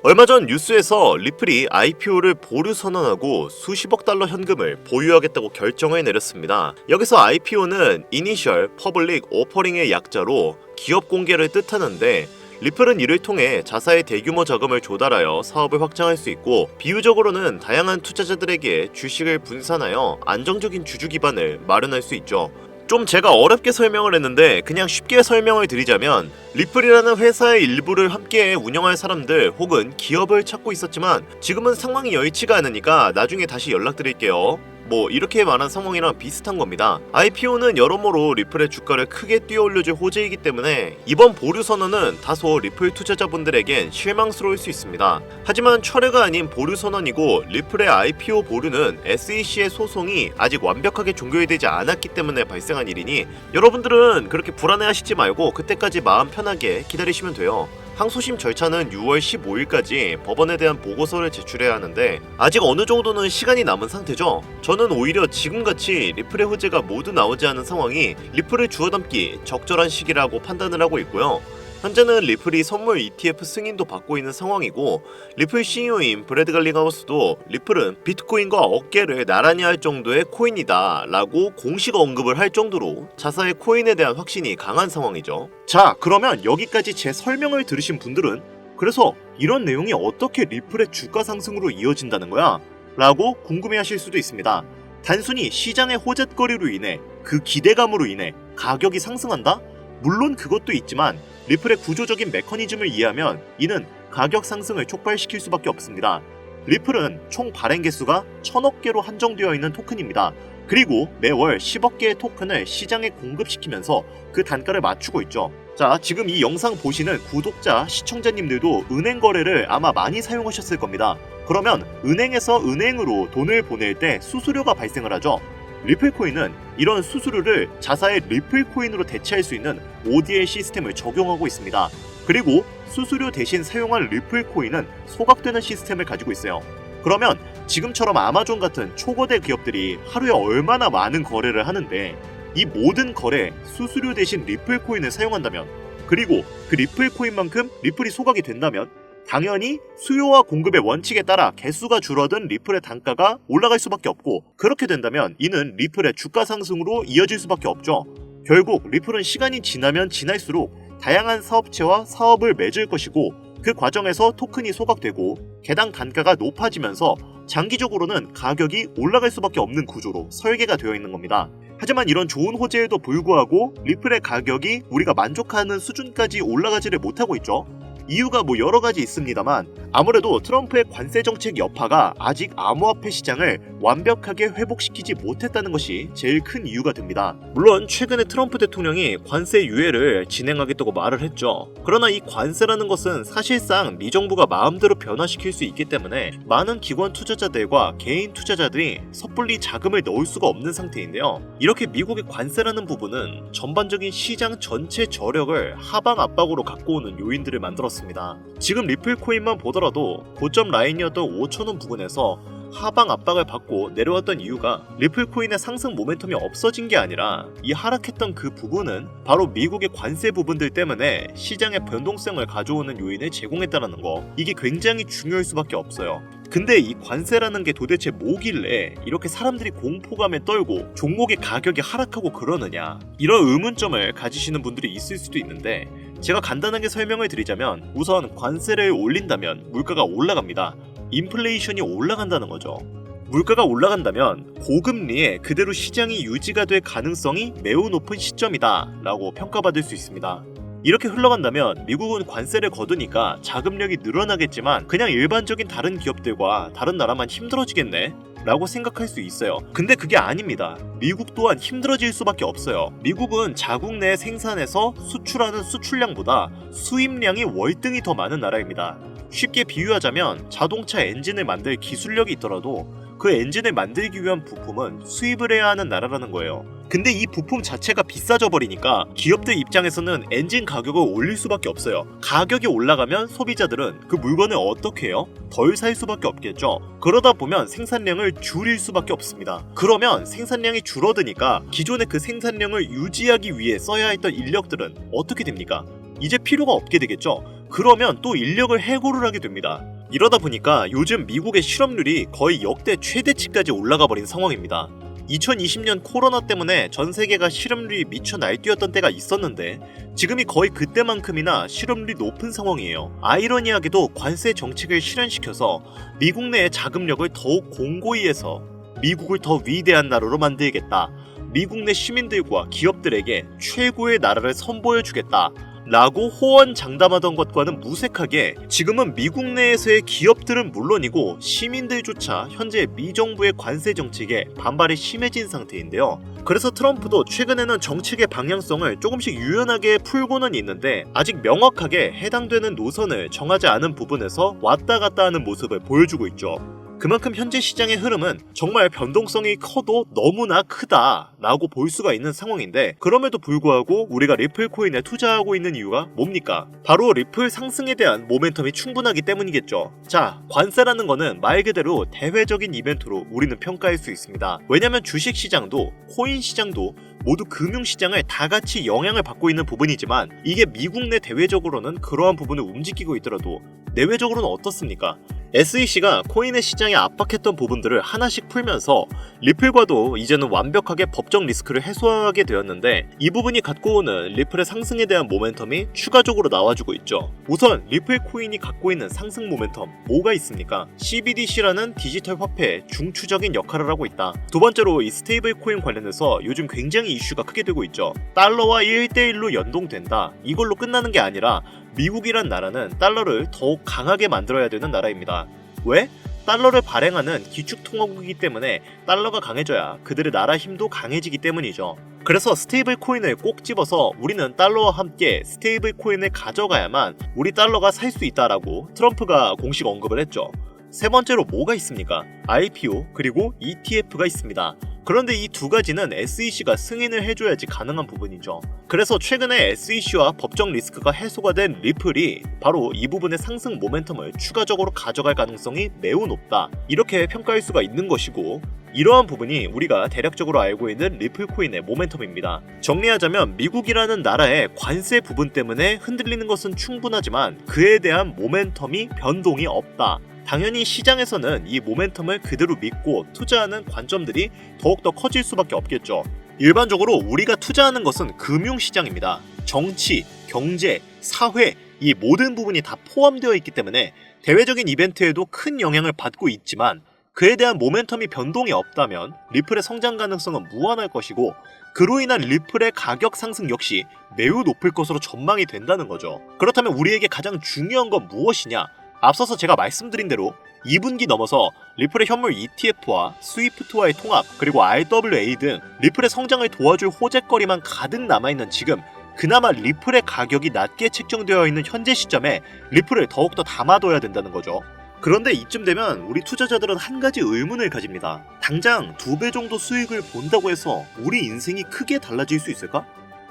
얼마 전 뉴스에서 리플이 IPO를 보류 선언하고 수십억 달러 현금을 보유하겠다고 결정을 내렸습니다. 여기서 IPO는 Initial Public Offering의 약자로 기업 공개를 뜻하는데, 리플은 이를 통해 자사의 대규모 자금을 조달하여 사업을 확장할 수 있고, 비유적으로는 다양한 투자자들에게 주식을 분산하여 안정적인 주주 기반을 마련할 수 있죠. 좀 제가 어렵게 설명을 했는데 그냥 쉽게 설명을 드리자면, 리플이라는 회사의 일부를 함께 운영할 사람들 혹은 기업을 찾고 있었지만 지금은 상황이 여의치가 않으니까 나중에 다시 연락드릴게요, 뭐 이렇게 말한 상황이랑 비슷한 겁니다. IPO는 여러모로 리플의 주가를 크게 뛰어올려줄 호재이기 때문에 이번 보류 선언은 다소 리플 투자자분들에겐 실망스러울 수 있습니다. 하지만 철회가 아닌 보류 선언이고, 리플의 IPO 보류는 SEC의 소송이 아직 완벽하게 종결되지 않았기 때문에 발생한 일이니 여러분들은 그렇게 불안해하시지 말고 그때까지 마음 편하게 기다리시면 돼요. 항소심 절차는 6월 15일까지 법원에 대한 보고서를 제출해야 하는데 아직 어느 정도는 시간이 남은 상태죠. 저는 오히려 지금같이 리플의 호재가 모두 나오지 않은 상황이 리플을 주워담기 적절한 시기라고 판단을 하고 있고요. 현재는 리플이 선물 ETF 승인도 받고 있는 상황이고, 리플 CEO인 브래드 갈링하우스도 리플은 비트코인과 어깨를 나란히 할 정도의 코인이다 라고 공식 언급을 할 정도로 자사의 코인에 대한 확신이 강한 상황이죠. 자, 그러면 여기까지 제 설명을 들으신 분들은 그래서 이런 내용이 어떻게 리플의 주가 상승으로 이어진다는 거야? 라고 궁금해하실 수도 있습니다. 단순히 시장의 호재거리로 인해, 그 기대감으로 인해 가격이 상승한다? 물론 그것도 있지만 리플의 구조적인 메커니즘을 이해하면 이는 가격 상승을 촉발시킬 수밖에 없습니다. 리플은 총 발행 개수가 1000억 개로 한정되어 있는 토큰입니다. 그리고 매월 10억 개의 토큰을 시장에 공급시키면서 그 단가를 맞추고 있죠. 자, 지금 이 영상 보시는 구독자, 시청자님들도 은행 거래를 아마 많이 사용하셨을 겁니다. 그러면 은행에서 은행으로 돈을 보낼 때 수수료가 발생을 하죠. 리플코인은 이런 수수료를 자사의 리플코인으로 대체할 수 있는 ODL 시스템을 적용하고 있습니다. 그리고 수수료 대신 사용한 리플코인은 소각되는 시스템을 가지고 있어요. 그러면 지금처럼 아마존 같은 초거대 기업들이 하루에 얼마나 많은 거래를 하는데, 이 모든 거래 수수료 대신 리플코인을 사용한다면, 그리고 그 리플코인만큼 리플이 소각이 된다면 당연히 수요와 공급의 원칙에 따라 개수가 줄어든 리플의 단가가 올라갈 수밖에 없고, 그렇게 된다면 이는 리플의 주가 상승으로 이어질 수밖에 없죠. 결국 리플은 시간이 지나면 지날수록 다양한 사업체와 사업을 맺을 것이고, 그 과정에서 토큰이 소각되고 개당 단가가 높아지면서 장기적으로는 가격이 올라갈 수밖에 없는 구조로 설계가 되어 있는 겁니다. 하지만 이런 좋은 호재에도 불구하고 리플의 가격이 우리가 만족하는 수준까지 올라가지를 못하고 있죠. 이유가 뭐 여러 가지 있습니다만, 아무래도 트럼프의 관세 정책 여파가 아직 암호화폐 시장을 완벽하게 회복시키지 못했다는 것이 제일 큰 이유가 됩니다. 물론 최근에 트럼프 대통령이 관세 유예를 진행하겠다고 말을 했죠. 그러나 이 관세라는 것은 사실상 미 정부가 마음대로 변화시킬 수 있기 때문에 많은 기관 투자자들과 개인 투자자들이 섣불리 자금을 넣을 수가 없는 상태인데요. 이렇게 미국의 관세라는 부분은 전반적인 시장 전체 저력을 하방 압박으로 갖고 오는 요인들을 만들었습니다. 지금 리플 코인만 보더라도 고점 라인이었던 5,000원 부근에서 하방 압박을 받고 내려왔던 이유가 리플 코인의 상승 모멘텀이 없어진 게 아니라, 이 하락했던 그 부분은 바로 미국의 관세 부분들 때문에 시장의 변동성을 가져오는 요인을 제공했다는 거, 이게 굉장히 중요할 수밖에 없어요. 근데 이 관세라는 게 도대체 뭐길래 이렇게 사람들이 공포감에 떨고 종목의 가격이 하락하고 그러느냐, 이런 의문점을 가지시는 분들이 있을 수도 있는데, 제가 간단하게 설명을 드리자면, 우선 관세를 올린다면 물가가 올라갑니다. 인플레이션이 올라간다는 거죠. 물가가 올라간다면 고금리에 그대로 시장이 유지가 될 가능성이 매우 높은 시점이다 라고 평가받을 수 있습니다. 이렇게 흘러간다면 미국은 관세를 거두니까 자금력이 늘어나겠지만 그냥 일반적인 다른 기업들과 다른 나라만 힘들어지겠네 라고 생각할 수 있어요. 근데 그게 아닙니다. 미국 또한 힘들어질 수밖에 없어요. 미국은 자국 내 생산에서 수출하는 수출량보다 수입량이 월등히 더 많은 나라입니다. 쉽게 비유하자면 자동차 엔진을 만들 기술력이 있더라도 그 엔진을 만들기 위한 부품은 수입을 해야 하는 나라라는 거예요. 근데 이 부품 자체가 비싸져 버리니까 기업들 입장에서는 엔진 가격을 올릴 수밖에 없어요. 가격이 올라가면 소비자들은 그 물건을 어떻게 해요? 덜 살 수밖에 없겠죠. 그러다 보면 생산량을 줄일 수밖에 없습니다. 그러면 생산량이 줄어드니까 기존의 그 생산량을 유지하기 위해 써야 했던 인력들은 어떻게 됩니까? 이제 필요가 없게 되겠죠. 그러면 또 인력을 해고를 하게 됩니다. 이러다 보니까 요즘 미국의 실업률이 거의 역대 최대치까지 올라가 버린 상황입니다. 2020년 코로나 때문에 전 세계가 실업률이 미쳐 날뛰었던 때가 있었는데 지금이 거의 그때만큼이나 실업률이 높은 상황이에요. 아이러니하게도 관세 정책을 실현시켜서 미국 내의 자금력을 더욱 공고히 해서 미국을 더 위대한 나라로 만들겠다. 미국 내 시민들과 기업들에게 최고의 나라를 선보여주겠다. 라고 호언장담하던 것과는 무색하게 지금은 미국 내에서의 기업들은 물론이고 시민들조차 현재 미정부의 관세 정책에 반발이 심해진 상태인데요. 그래서 트럼프도 최근에는 정책의 방향성을 조금씩 유연하게 풀고는 있는데 아직 명확하게 해당되는 노선을 정하지 않은 부분에서 왔다 갔다 하는 모습을 보여주고 있죠. 그만큼 현재 시장의 흐름은 정말 변동성이 커도 너무나 크다 라고 볼 수가 있는 상황인데 그럼에도 불구하고 우리가 리플 코인에 투자하고 있는 이유가 뭡니까? 바로 리플 상승에 대한 모멘텀이 충분하기 때문이겠죠. 자, 관세라는 거는 말 그대로 대외적인 이벤트로 우리는 평가할 수 있습니다. 왜냐면 주식 시장도 코인 시장도 모두 금융시장을 다 같이 영향을 받고 있는 부분이지만 이게 미국 내 대외적으로는 그러한 부분을 움직이고 있더라도 내외적으로는 어떻습니까? SEC가 코인의 시장에 압박했던 부분들을 하나씩 풀면서 리플과도 이제는 완벽하게 법적 리스크를 해소하게 되었는데 이 부분이 갖고 오는 리플의 상승에 대한 모멘텀이 추가적으로 나와주고 있죠. 우선 리플 코인이 갖고 있는 상승 모멘텀 뭐가 있습니까? CBDC라는 디지털 화폐의 중추적인 역할을 하고 있다. 두 번째로 이 스테이블 코인 관련해서 요즘 굉장히 이슈가 크게 되고 있죠. 달러와 1대1로 연동된다. 이걸로 끝나는 게 아니라 미국이란 나라는 달러를 더욱 강하게 만들어야 되는 나라입니다. 왜? 달러를 발행하는 기축통화국이기 때문에 달러가 강해져야 그들의 나라 힘도 강해지기 때문이죠. 그래서 스테이블 코인을 꼭 집어서 우리는 달러와 함께 스테이블 코인을 가져가야만 우리 달러가 살 수 있다라고 트럼프가 공식 언급을 했죠. 세 번째로 뭐가 있습니까? IPO 그리고 ETF가 있습니다. 그런데 이 두 가지는 SEC가 승인을 해줘야지 가능한 부분이죠. 그래서 최근에 SEC와 법적 리스크가 해소가 된 리플이 바로 이 부분의 상승 모멘텀을 추가적으로 가져갈 가능성이 매우 높다. 이렇게 평가할 수가 있는 것이고 이러한 부분이 우리가 대략적으로 알고 있는 리플 코인의 모멘텀입니다. 정리하자면 미국이라는 나라의 관세 부분 때문에 흔들리는 것은 충분하지만 그에 대한 모멘텀이 변동이 없다. 당연히 시장에서는 이 모멘텀을 그대로 믿고 투자하는 관점들이 더욱더 커질 수밖에 없겠죠. 일반적으로 우리가 투자하는 것은 금융시장입니다. 정치, 경제, 사회 이 모든 부분이 다 포함되어 있기 때문에 대외적인 이벤트에도 큰 영향을 받고 있지만 그에 대한 모멘텀이 변동이 없다면 리플의 성장 가능성은 무한할 것이고 그로 인한 리플의 가격 상승 역시 매우 높을 것으로 전망이 된다는 거죠. 그렇다면 우리에게 가장 중요한 건 무엇이냐? 앞서서 제가 말씀드린 대로 2분기 넘어서 리플의 현물 ETF와 스위프트와의 통합 그리고 RWA 등 리플의 성장을 도와줄 호재거리만 가득 남아있는 지금 그나마 리플의 가격이 낮게 책정되어 있는 현재 시점에 리플을 더욱더 담아둬야 된다는 거죠. 그런데 이쯤 되면 우리 투자자들은 한 가지 의문을 가집니다. 당장 2배 정도 수익을 본다고 해서 우리 인생이 크게 달라질 수 있을까?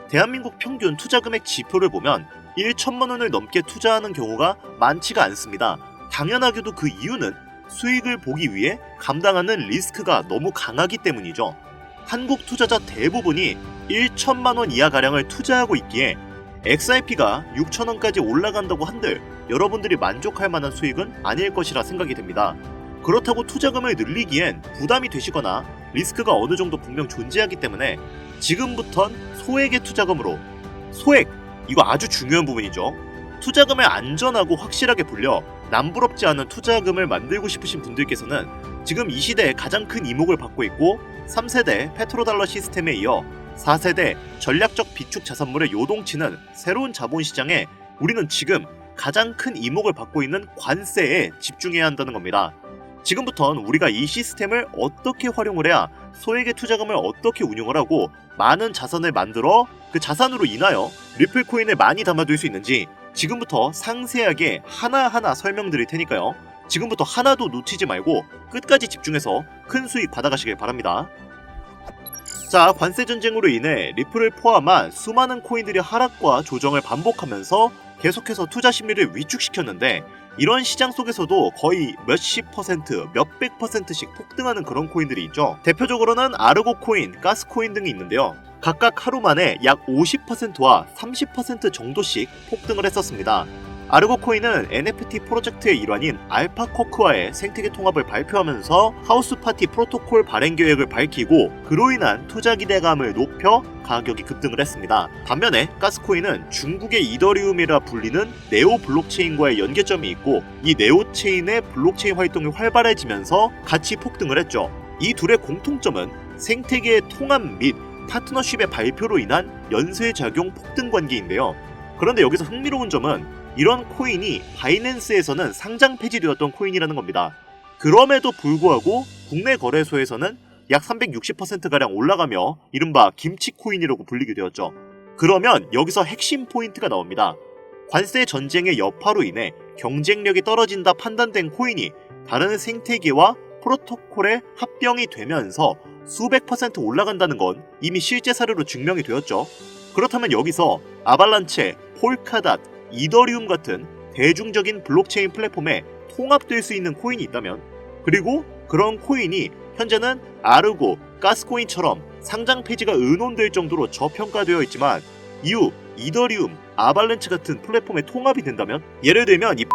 대한민국 평균 투자금액 지표를 보면 1천만 원을 넘게 투자하는 경우가 많지가 않습니다. 당연하게도 그 이유는 수익을 보기 위해 감당하는 리스크가 너무 강하기 때문이죠. 한국 투자자 대부분이 1천만 원 이하가량을 투자하고 있기에 XRP가 6천 원까지 올라간다고 한들 여러분들이 만족할 만한 수익은 아닐 것이라 생각이 됩니다. 그렇다고 투자금을 늘리기엔 부담이 되시거나 리스크가 어느 정도 분명 존재하기 때문에 지금부턴 소액의 투자금으로 소액! 이거 아주 중요한 부분이죠. 투자금을 안전하고 확실하게 불려 남부럽지 않은 투자금을 만들고 싶으신 분들께서는 지금 이 시대에 가장 큰 이목을 받고 있고 3세대 페트로달러 시스템에 이어 4세대 전략적 비축 자산물의 요동치는 새로운 자본시장에 우리는 지금 가장 큰 이목을 받고 있는 관세에 집중해야 한다는 겁니다. 지금부터는 우리가 이 시스템을 어떻게 활용을 해야 소액의 투자금을 어떻게 운용을 하고 많은 자산을 만들어 그 자산으로 인하여 리플 코인을 많이 담아둘 수 있는지 지금부터 상세하게 하나하나 설명드릴 테니까요. 지금부터 하나도 놓치지 말고 끝까지 집중해서 큰 수익 받아가시길 바랍니다. 자, 관세 전쟁으로 인해 리플을 포함한 수많은 코인들이 하락과 조정을 반복하면서 계속해서 투자 심리를 위축시켰는데 이런 시장 속에서도 거의 몇십 퍼센트, 몇백 퍼센트씩 폭등하는 그런 코인들이 있죠. 대표적으로는 아르고 코인, 가스 코인 등이 있는데요. 각각 하루 만에 약 50%와 30% 정도씩 폭등을 했었습니다. 아르고 코인은 NFT 프로젝트의 일환인 알파쿼크와의 생태계 통합을 발표하면서 하우스 파티 프로토콜 발행 계획을 밝히고 그로 인한 투자 기대감을 높여 가격이 급등을 했습니다. 반면에 가스코인은 중국의 이더리움이라 불리는 네오 블록체인과의 연계점이 있고 이 네오 체인의 블록체인 활동이 활발해지면서 같이 폭등을 했죠. 이 둘의 공통점은 생태계의 통합 및 파트너십의 발표로 인한 연쇄작용 폭등 관계인데요. 그런데 여기서 흥미로운 점은 이런 코인이 바이낸스에서는 상장 폐지되었던 코인이라는 겁니다. 그럼에도 불구하고 국내 거래소에서는 약 360%가량 올라가며 이른바 김치 코인이라고 불리게 되었죠. 그러면 여기서 핵심 포인트가 나옵니다. 관세 전쟁의 여파로 인해 경쟁력이 떨어진다 판단된 코인이 다른 생태계와 프로토콜에 합병이 되면서 수백 퍼센트 올라간다는 건 이미 실제 사례로 증명이 되었죠. 그렇다면 여기서 아발란체, 폴카닷, 이더리움 같은 대중적인 블록체인 플랫폼에 통합될 수 있는 코인이 있다면, 그리고 그런 코인이 현재는 아르고, 가스코인처럼 상장 폐지가 의논될 정도로 저평가되어 있지만 이후 이더리움, 아발란체 같은 플랫폼에 통합이 된다면, 예를 들면 이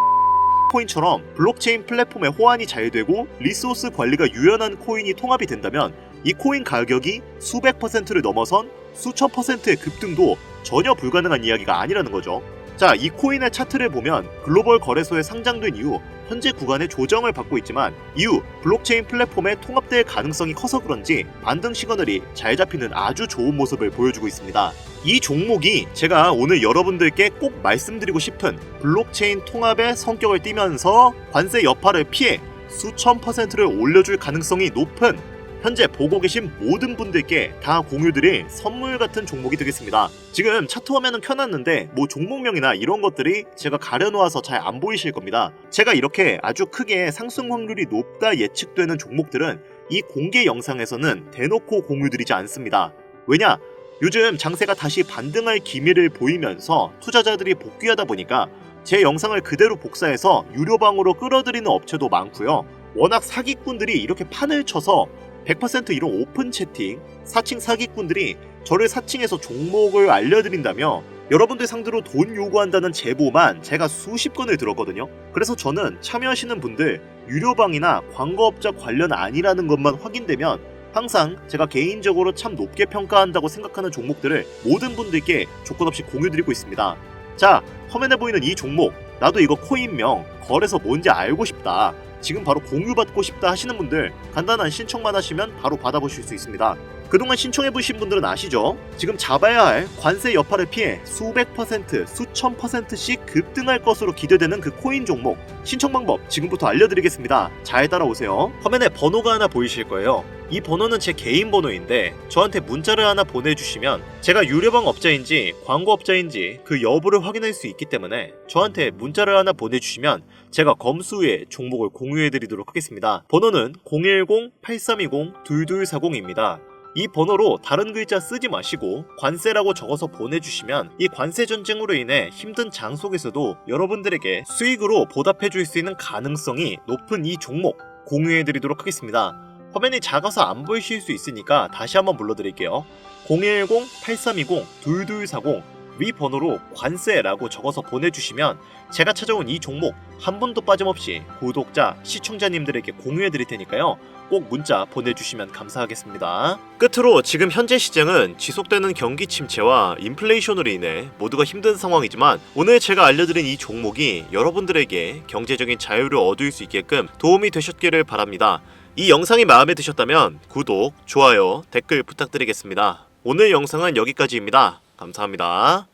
코인처럼 블록체인 플랫폼에 호환이 잘 되고 리소스 관리가 유연한 코인이 통합이 된다면 이 코인 가격이 수백 퍼센트를 넘어선 수천 퍼센트의 급등도 전혀 불가능한 이야기가 아니라는 거죠. 자, 이 코인의 차트를 보면 글로벌 거래소에 상장된 이후 현재 구간의 조정을 받고 있지만 이후 블록체인 플랫폼에 통합될 가능성이 커서 그런지 반등 시그널이 잘 잡히는 아주 좋은 모습을 보여주고 있습니다. 이 종목이 제가 오늘 여러분들께 꼭 말씀드리고 싶은 블록체인 통합의 성격을 띠면서 관세 여파를 피해 수천 퍼센트를 올려줄 가능성이 높은 현재 보고 계신 모든 분들께 다 공유드릴 선물 같은 종목이 되겠습니다. 지금 차트 화면은 켜놨는데 뭐 종목명이나 이런 것들이 제가 가려놓아서 잘 안 보이실 겁니다. 제가 이렇게 아주 크게 상승 확률이 높다 예측되는 종목들은 이 공개 영상에서는 대놓고 공유드리지 않습니다. 왜냐? 요즘 장세가 다시 반등할 기미를 보이면서 투자자들이 복귀하다 보니까 제 영상을 그대로 복사해서 유료방으로 끌어들이는 업체도 많고요. 워낙 사기꾼들이 이렇게 판을 쳐서 100% 이런 오픈 채팅, 사칭 사기꾼들이 저를 사칭해서 종목을 알려드린다며 여러분들 상대로 돈 요구한다는 제보만 제가 수십 건을 들었거든요. 그래서 저는 참여하시는 분들 유료방이나 광고업자 관련 아니라는 것만 확인되면 항상 제가 개인적으로 참 높게 평가한다고 생각하는 종목들을 모든 분들께 조건 없이 공유드리고 있습니다. 자, 화면에 보이는 이 종목, 나도 이거 코인명, 거래소 뭔지 알고 싶다, 지금 바로 공유받고 싶다 하시는 분들 간단한 신청만 하시면 바로 받아보실 수 있습니다. 그동안 신청해보신 분들은 아시죠? 지금 잡아야 할 관세 여파를 피해 수백 퍼센트, 수천 퍼센트씩 급등할 것으로 기대되는 그 코인 종목 신청 방법 지금부터 알려드리겠습니다. 잘 따라오세요. 화면에 번호가 하나 보이실 거예요. 이 번호는 제 개인 번호인데 저한테 문자를 하나 보내주시면 제가 유료방 업자인지 광고 업자인지 그 여부를 확인할 수 있기 때문에 저한테 문자를 하나 보내주시면 제가 검수 후에 종목을 공유해드리도록 하겠습니다. 번호는 010-8320-2240입니다. 이 번호로 다른 글자 쓰지 마시고 관세라고 적어서 보내주시면 이 관세 전쟁으로 인해 힘든 장 속에서도 여러분들에게 수익으로 보답해줄 수 있는 가능성이 높은 이 종목 공유해드리도록 하겠습니다. 화면이 작아서 안 보이실 수 있으니까 다시 한번 불러드릴게요. 010-8320-2240 위 번호로 관세라고 적어서 보내주시면 제가 찾아온 이 종목 한 분도 빠짐없이 구독자, 시청자님들에게 공유해드릴 테니까요. 꼭 문자 보내주시면 감사하겠습니다. 끝으로 지금 현재 시장은 지속되는 경기 침체와 인플레이션으로 인해 모두가 힘든 상황이지만 오늘 제가 알려드린 이 종목이 여러분들에게 경제적인 자유를 얻을 수 있게끔 도움이 되셨기를 바랍니다. 이 영상이 마음에 드셨다면 구독, 좋아요, 댓글 부탁드리겠습니다. 오늘 영상은 여기까지입니다. 감사합니다.